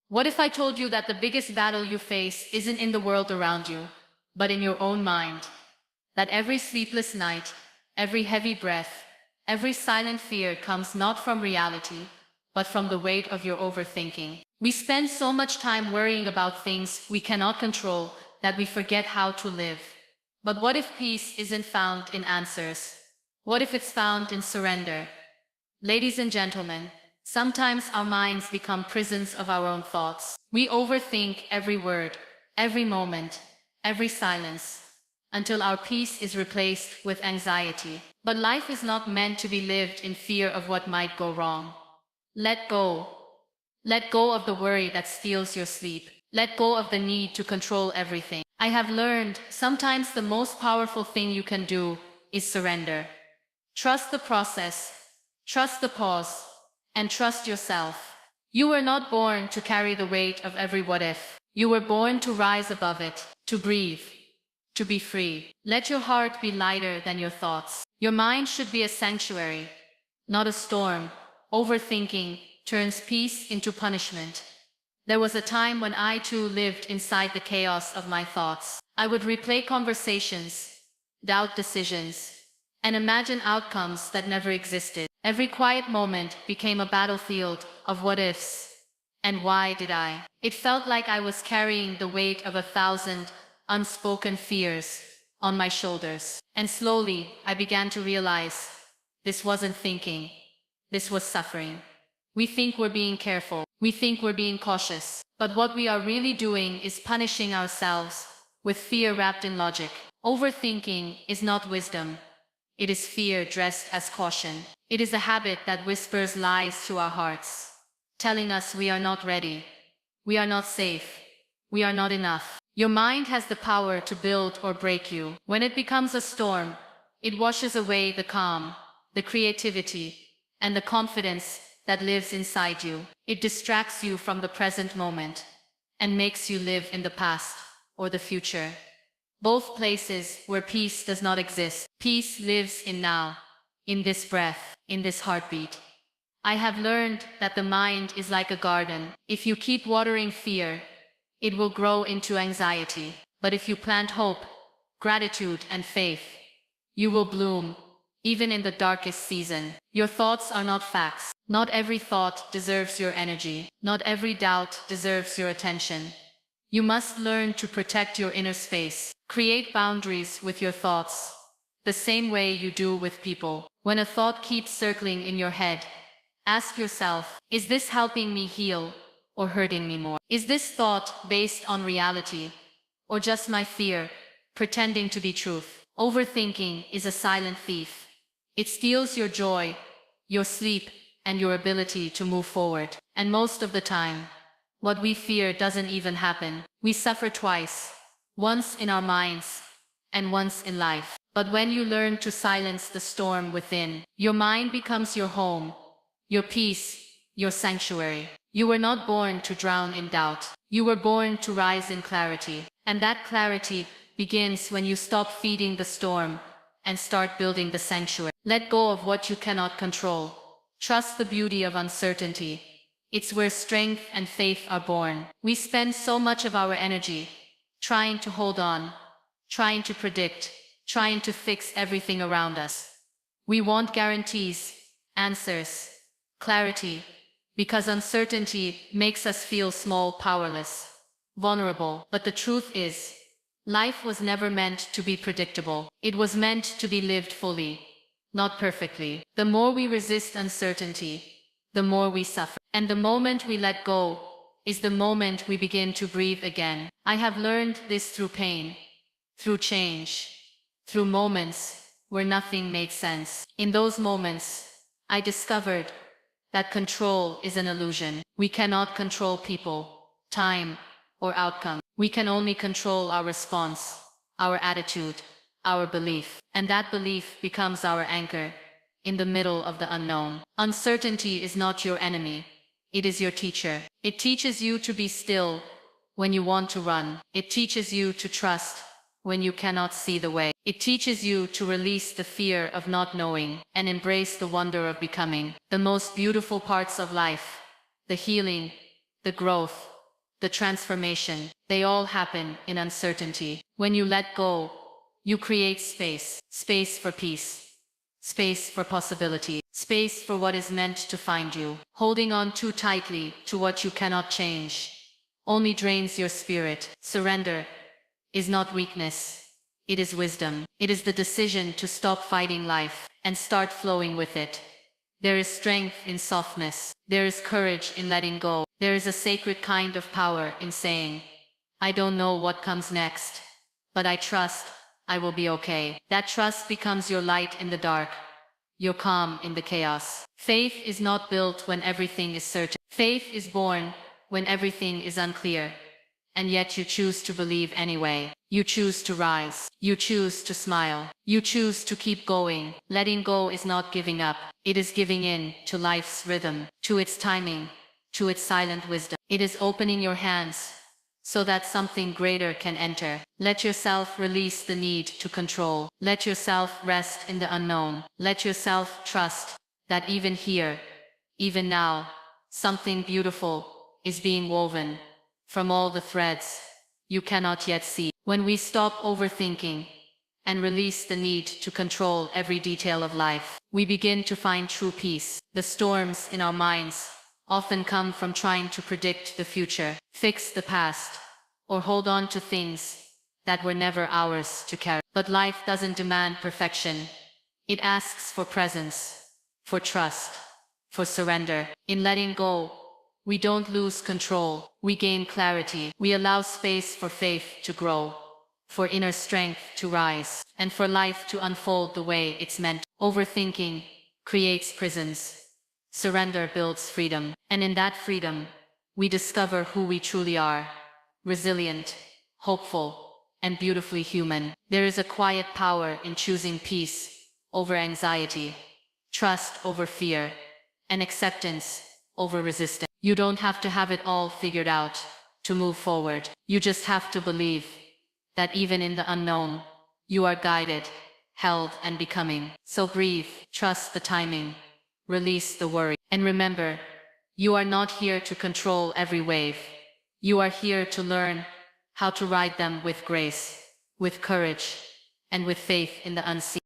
What if I told you that the biggest battle you face isn't in the world around you, but in your own mind? That every sleepless night, every heavy breath, every silent fear comes not from reality, but from the weight of your overthinking. We spend so much time worrying about things we cannot control that we forget how to live. But what if peace isn't found in answers? What if it's found in surrender? Ladies and gentlemen, sometimes our minds become prisons of our own thoughts. We overthink every word, every moment, every silence, until our peace is replaced with anxiety. But life is not meant to be lived in fear of what might go wrong. Let go. Let go of the worry that steals your sleep. Let go of the need to control everything. I have learned sometimes the most powerful thing you can do is surrender. Trust the process, trust the pause, and trust yourself. You were not born to carry the weight of every what if. You were born to rise above it, to breathe, to be free. Let your heart be lighter than your thoughts. Your mind should be a sanctuary, not a storm. Overthinking turns peace into punishment. There was a time when I too lived inside the chaos of my thoughts. I would replay conversations, doubt decisions, and imagine outcomes that never existed. Every quiet moment became a battlefield of what ifs. And why did I? It felt like I was carrying the weight of 1,000 unspoken fears on my shoulders. And slowly, I began to realize this wasn't thinking, this was suffering. We think we're being careful, we think we're being cautious, but what we are really doing is punishing ourselves with fear wrapped in logic. Overthinking is not wisdom. It is fear dressed as caution. It is a habit that whispers lies to our hearts, telling us we are not ready, we are not safe, we are not enough. Your mind has the power to build or break you. When it becomes a storm, it washes away the calm, the creativity, and the confidence that lives inside you. It distracts you from the present moment and makes you live in the past or the future. Both places where peace does not exist. Peace lives in now, in this breath, in this heartbeat. I have learned that the mind is like a garden. If you keep watering fear, it will grow into anxiety. But if you plant hope, gratitude, and faith, you will bloom, even in the darkest season. Your thoughts are not facts. Not every thought deserves your energy. Not every doubt deserves your attention. You must learn to protect your inner space. Create boundaries with your thoughts, the same way you do with people. When a thought keeps circling in your head, ask yourself, is this helping me heal or hurting me more? Is this thought based on reality or just my fear pretending to be truth? Overthinking is a silent thief. It steals your joy, your sleep, and your ability to move forward. And most of the time, what we fear doesn't even happen. We suffer twice, once in our minds and once in life. But when you learn to silence the storm within, your mind becomes your home, your peace, your sanctuary. You were not born to drown in doubt. You were born to rise in clarity. And that clarity begins when you stop feeding the storm and start building the sanctuary. Let go of what you cannot control. Trust the beauty of uncertainty. It's where strength and faith are born. We spend so much of our energy trying to hold on, trying to predict, trying to fix everything around us. We want guarantees, answers, clarity, because uncertainty makes us feel small, powerless, vulnerable. But the truth is, life was never meant to be predictable. It was meant to be lived fully, not perfectly. The more we resist uncertainty, the more we suffer. And the moment we let go is the moment we begin to breathe again. I have learned this through pain, through change, through moments where nothing made sense. In those moments, I discovered that control is an illusion. We cannot control people, time, or outcome. We can only control our response, our attitude, our belief. And that belief becomes our anchor in the middle of the unknown. Uncertainty is not your enemy. It is your teacher. It teaches you to be still when you want to run. It teaches you to trust when you cannot see the way. It teaches you to release the fear of not knowing and embrace the wonder of becoming. The most beautiful parts of life, the healing, the growth, the transformation, they all happen in uncertainty. When you let go, you create space. Space for peace. Space for possibility. Space for what is meant to find you. Holding on too tightly to what you cannot change only drains your spirit. Surrender is not weakness. It is wisdom. It is the decision to stop fighting life and start flowing with it. There is strength in softness. There is courage in letting go. There is a sacred kind of power in saying, I don't know what comes next, but I trust I will be okay. That trust becomes your light in the dark, your calm in the chaos. Faith is not built when everything is certain. Faith is born when everything is unclear. And yet you choose to believe anyway. You choose to rise. You choose to smile. You choose to keep going. Letting go is not giving up. It is giving in to life's rhythm, to its timing, to its silent wisdom. It is opening your hands so that something greater can enter. Let yourself release the need to control. Let yourself rest in the unknown. Let yourself trust that even here, even now, something beautiful is being woven from all the threads you cannot yet see. When we stop overthinking and release the need to control every detail of life, we begin to find true peace. The storms in our minds often come from trying to predict the future, fix the past, or hold on to things that were never ours to carry. But life doesn't demand perfection. It asks for presence, for trust, for surrender. In letting go, we don't lose control, we gain clarity. We allow space for faith to grow, for inner strength to rise, and for life to unfold the way it's meant. Overthinking creates prisons. Surrender builds freedom. And in that freedom, we discover who we truly are. Resilient, hopeful, and beautifully human. There is a quiet power in choosing peace over anxiety, trust over fear, and acceptance over resistance. You don't have to have it all figured out to move forward. You just have to believe that even in the unknown, you are guided, held, and becoming. So breathe, trust the timing, release the worry, and remember, you are not here to control every wave. You are here to learn how to ride them with grace, with courage, and with faith in the unseen.